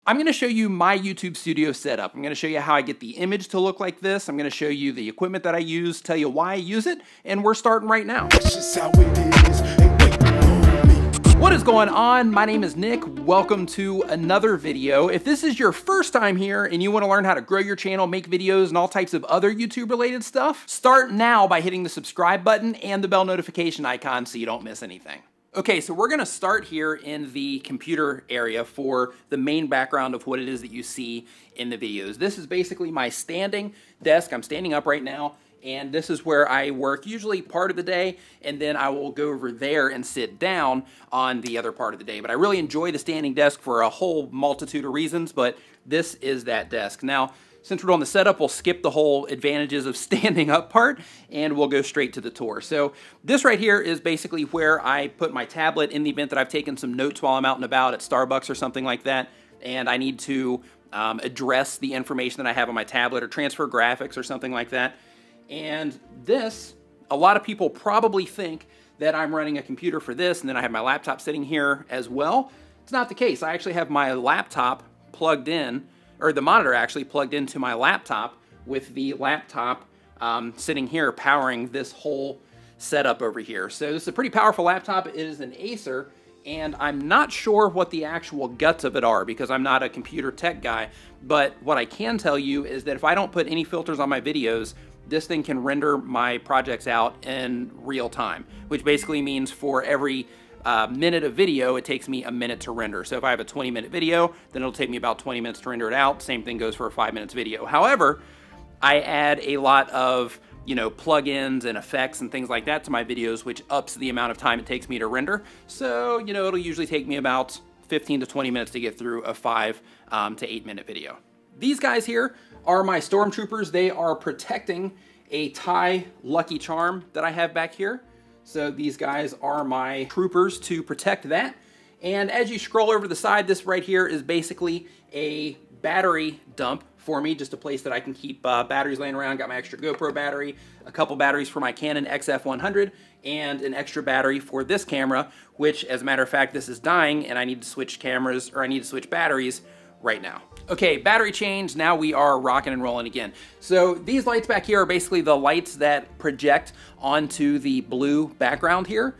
I'm gonna show you my YouTube studio setup. I'm gonna show you how I get the image to look like this. I'm gonna show you the equipment that I use, tell you why I use it, and we're starting right now. What is going on? My name is Nick. Welcome to another video. If this is your first time here and you wanna learn how to grow your channel, make videos, and all types of other YouTube related stuff, start now by hitting the subscribe button and the bell notification icon so you don't miss anything. Okay, so we're gonna start here in the computer area for the main background of what it is that you see in the videos. This is basically my standing desk. I'm standing up right now, and this is where I work usually part of the day, and then I will go over there and sit down on the other part of the day. But I really enjoy the standing desk for a whole multitude of reasons, but this is that desk. Now, since we're on the setup, we'll skip the whole advantages of standing up part and we'll go straight to the tour. So this right here is basically where I put my tablet in the event that I've taken some notes while I'm out and about at Starbucks or something like that, and I need to address the information that I have on my tablet or transfer graphics or something like that. And this, a lot of people probably think that I'm running a computer for this and then I have my laptop sitting here as well. It's not the case. I actually have my laptop plugged in, or the monitor actually plugged into my laptop, with the laptop sitting here powering this whole setup over here. So this is a pretty powerful laptop. It is an Acer, and I'm not sure what the actual guts of it are because I'm not a computer tech guy, but what I can tell you is that if I don't put any filters on my videos, this thing can render my projects out in real time, which basically means for every minute of video, it takes me a minute to render. So if I have a 20-minute video, then it'll take me about 20 minutes to render it out. Same thing goes for a 5 minutes video. However, I add a lot of, plugins and effects and things like that to my videos, which ups the amount of time it takes me to render. So, it'll usually take me about 15 to 20 minutes to get through a 5 to 8 minute video. These guys here are my stormtroopers. They are protecting a TIE Lucky Charm that I have back here. So these guys are my troopers to protect that. And as you scroll over to the side, this right here is basically a battery dump for me, just a place that I can keep batteries laying around. Got my extra GoPro battery, a couple batteries for my Canon XF100, and an extra battery for this camera, which, as a matter of fact, this is dying and I need to switch cameras, or I need to switch batteries right now. Okay, battery change, now we are rocking and rolling again. So these lights back here are basically the lights that project onto the blue background here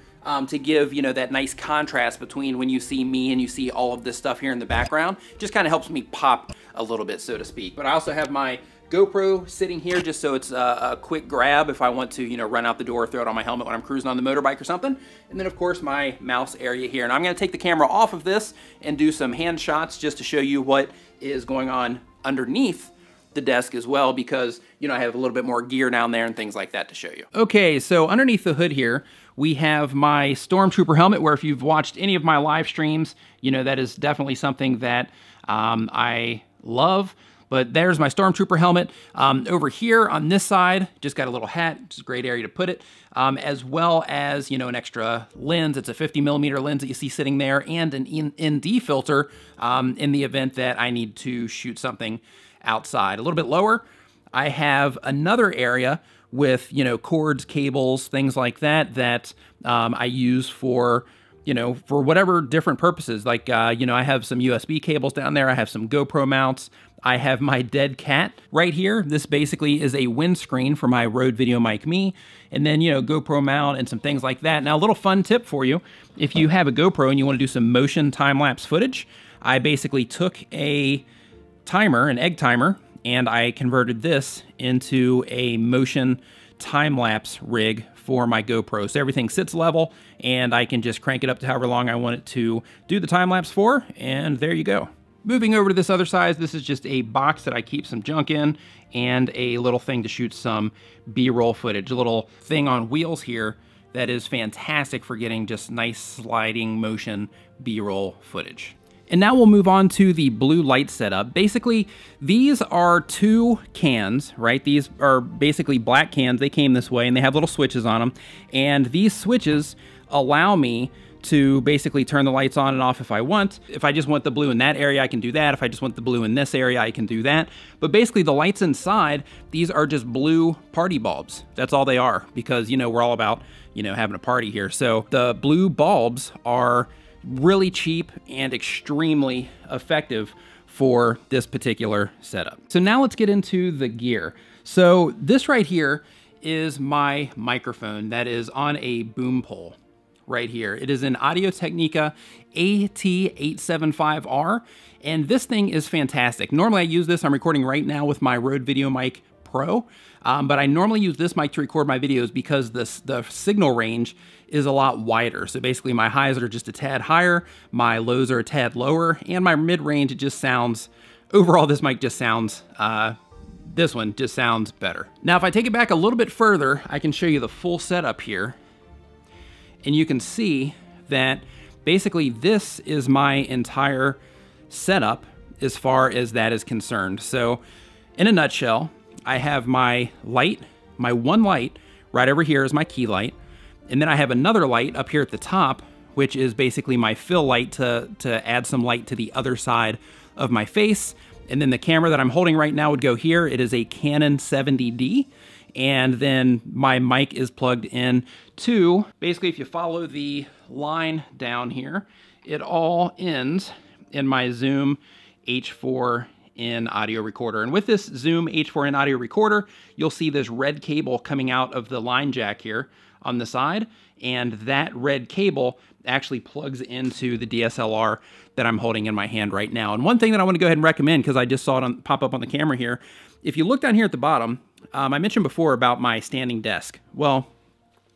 to give, that nice contrast between when you see me and you see all of this stuff here in the background. Just kind of helps me pop a little bit, so to speak. But I also have my GoPro sitting here just so it's a quick grab if I want to, run out the door, throw it on my helmet when I'm cruising on the motorbike or something. And then of course my mouse area here. And I'm gonna take the camera off of this and do some hand shots just to show you what is going on underneath the desk as well, because, I have a little bit more gear down there and things like that to show you. Okay, so underneath the hood here, we have my Stormtrooper helmet, where if you've watched any of my live streams, that is definitely something that I love. But there's my Stormtrooper helmet. Over here on this side, just got a little hat, which is a great area to put it, as well as, an extra lens. It's a 50mm lens that you see sitting there, and an ND filter in the event that I need to shoot something outside. A little bit lower, I have another area with, cords, cables, things like that, that I use for, for whatever different purposes. Like, I have some USB cables down there. I have some GoPro mounts. I have my dead cat right here. This basically is a windscreen for my Rode VideoMic Me, and then, GoPro mount and some things like that. Now, a little fun tip for you. If you have a GoPro and you want to do some motion time-lapse footage, I basically took a timer, an egg timer, and I converted this into a motion time-lapse rig for my GoPro. So everything sits level, and I can just crank it up to however long I want it to do the time-lapse for, and there you go. Moving over to this other side, this is just a box that I keep some junk in, and a little thing to shoot some B-roll footage. A little thing on wheels here that is fantastic for getting just nice sliding motion B-roll footage. And now we'll move on to the blue light setup. Basically, these are two cans, right? These are basically black cans. They came this way and they have little switches on them. And these switches allow me to basically turn the lights on and off if I want. If I just want the blue in that area, I can do that. If I just want the blue in this area, I can do that. But basically the lights inside, these are just blue party bulbs. That's all they are, because, we're all about, having a party here. So the blue bulbs are really cheap and extremely effective for this particular setup. So now let's get into the gear. So this right here is my microphone that is on a boom pole right here. It is an Audio-Technica AT875R, and this thing is fantastic. Normally I use this, I'm recording right now with my Rode VideoMic Pro, but I normally use this mic to record my videos because the signal range is a lot wider. So basically my highs are just a tad higher, my lows are a tad lower, and my mid-range, it just sounds, overall this mic just sounds, this one just sounds better. Now if I take it back a little bit further, I can show you the full setup here. And you can see that basically this is my entire setup as far as that is concerned. So in a nutshell, I have my light, my one light right over here is my key light. And then I have another light up here at the top, which is basically my fill light to add some light to the other side of my face. And then the camera that I'm holding right now would go here. It is a Canon 70D. And then my mic is plugged in to, basically if you follow the line down here, it all ends in my Zoom H4n audio recorder. And with this Zoom H4n audio recorder, you'll see this red cable coming out of the line jack here on the side. And that red cable actually plugs into the DSLR that I'm holding in my hand right now. And one thing that I want to go ahead and recommend, because I just saw it pop up on the camera here, if you look down here at the bottom, I mentioned before about my standing desk. Well,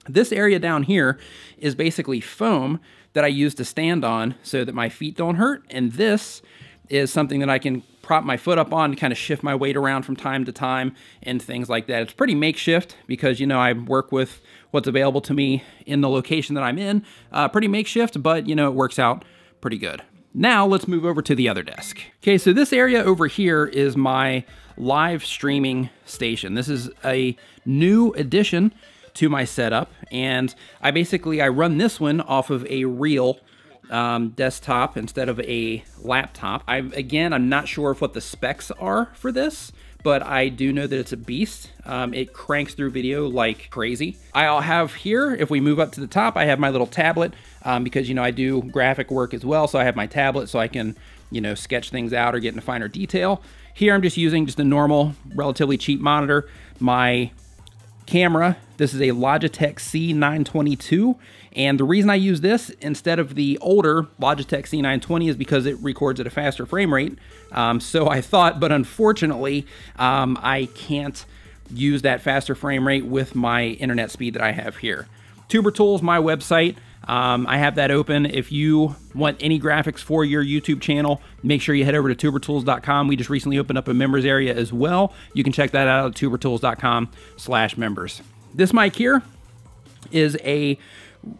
this area down here is basically foam that I use to stand on so that my feet don't hurt. And this is something that I can prop my foot up on to kind of shift my weight around from time to time and things like that. It's pretty makeshift because, you know, I work with what's available to me in the location that I'm in. Pretty makeshift, but, you know, it works out pretty good. Now let's move over to the other desk. Okay, so this area over here is my live streaming station. This is a new addition to my setup, and I run this one off of a real desktop instead of a laptop. I'm not sure of what the specs are for this, but I do know that it's a beast. It cranks through video like crazy. I'll have here, if we move up to the top, I have my little tablet because, you know, I do graphic work as well, so I have my tablet so I can, you know, sketch things out or get into finer detail. Here I'm just using just a normal, relatively cheap monitor. My camera, this is a Logitech C922, and the reason I use this instead of the older Logitech C920 is because it records at a faster frame rate. So I thought, but unfortunately, I can't use that faster frame rate with my internet speed that I have here. Tuber Tools, my website. I have that open. If you want any graphics for your YouTube channel, make sure you head over to tubertools.com. We just recently opened up a members area as well. You can check that out at tubertools.com/members. This mic here is a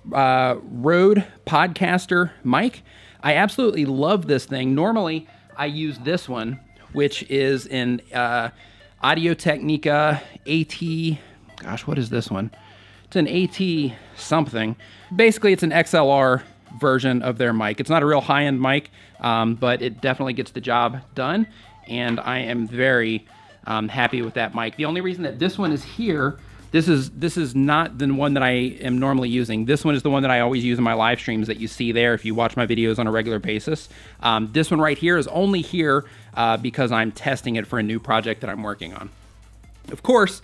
Rode Podcaster mic. I absolutely love this thing. Normally, I use this one, which is an Audio-Technica AT, gosh, what is this one? It's an AT something. Basically, it's an XLR version of their mic. It's not a real high-end mic, but it definitely gets the job done, and I am very happy with that mic. The only reason that this one is here, this is not the one that I am normally using. This one is the one that I always use in my live streams that you see there if you watch my videos on a regular basis. This one right here is only here because I'm testing it for a new project that I'm working on. Of course,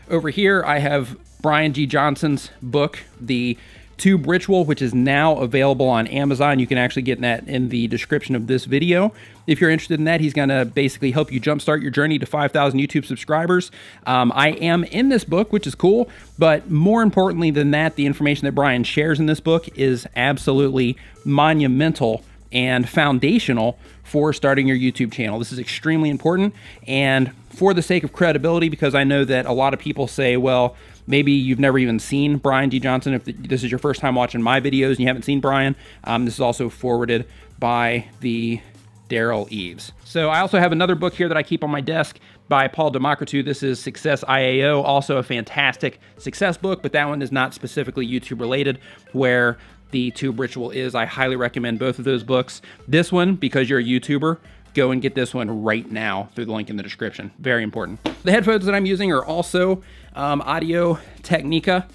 over here I have Brian G. Johnson's book, The Tube Ritual, which is now available on Amazon. You can actually get that in the description of this video. If you're interested in that, he's going to basically help you jumpstart your journey to 5,000 YouTube subscribers. I am in this book, which is cool, but more importantly than that, the information that Brian shares in this book is absolutely monumental and foundational for starting your YouTube channel. This is extremely important, and for the sake of credibility, because I know that a lot of people say, well, maybe you've never even seen Brian G. Johnson. If this is your first time watching my videos and you haven't seen Brian, this is also forwarded by the Daryl Eves. So I also have another book here that I keep on my desk by Paul Democritou. This is Success IAO, also a fantastic success book, but that one is not specifically YouTube related, where the Tube Ritual is. I highly recommend both of those books. This one, because you're a YouTuber, go and get this one right now through the link in the description. Very important. The headphones that I'm using are also Audio-Technica.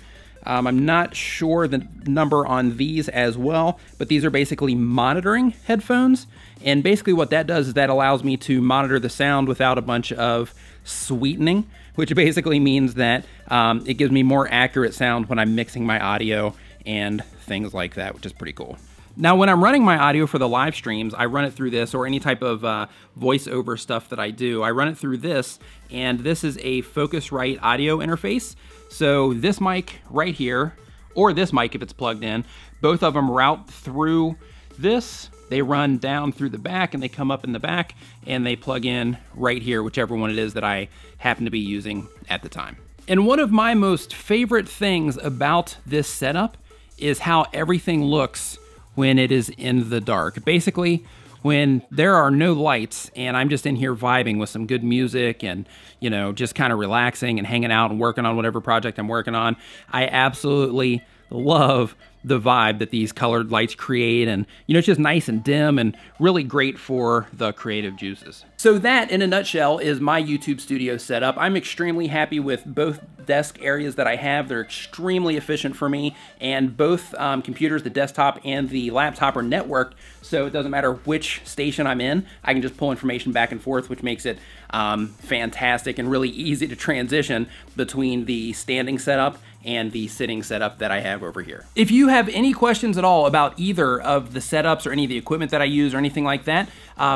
I'm not sure the number on these as well, but these are basically monitoring headphones. And basically what that does is that allows me to monitor the sound without a bunch of sweetening, which basically means that it gives me more accurate sound when I'm mixing my audio and things like that, which is pretty cool. Now, when I'm running my audio for the live streams, I run it through this, or any type of voiceover stuff that I do. I run it through this, and this is a Focusrite audio interface. So this mic right here, or this mic if it's plugged in, both of them route through this. They run down through the back, and they come up in the back, and they plug in right here, whichever one it is that I happen to be using at the time. And one of my most favorite things about this setup is how everything looks when it is in the dark. Basically, when there are no lights and I'm just in here vibing with some good music and, you know, just kind of relaxing and hanging out and working on whatever project I'm working on, I absolutely love the vibe that these colored lights create. And, you know, it's just nice and dim and really great for the creative juices. So that, in a nutshell, is my YouTube studio setup. I'm extremely happy with both desk areas that I have. They're extremely efficient for me, and both computers, the desktop and the laptop, are networked, so it doesn't matter which station I'm in. I can just pull information back and forth, which makes it fantastic and really easy to transition between the standing setup and the sitting setup that I have over here. If you have any questions at all about either of the setups or any of the equipment that I use or anything like that,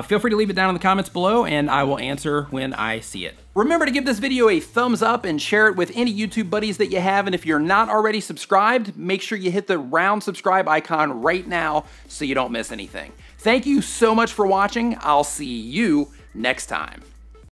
feel free to leave it down in the comments below and I will answer when I see it. Remember to give this video a thumbs up and share it with any YouTube buddies that you have, and if you're not already subscribed, make sure you hit the round subscribe icon right now so you don't miss anything. Thank you so much for watching. I'll see you next time.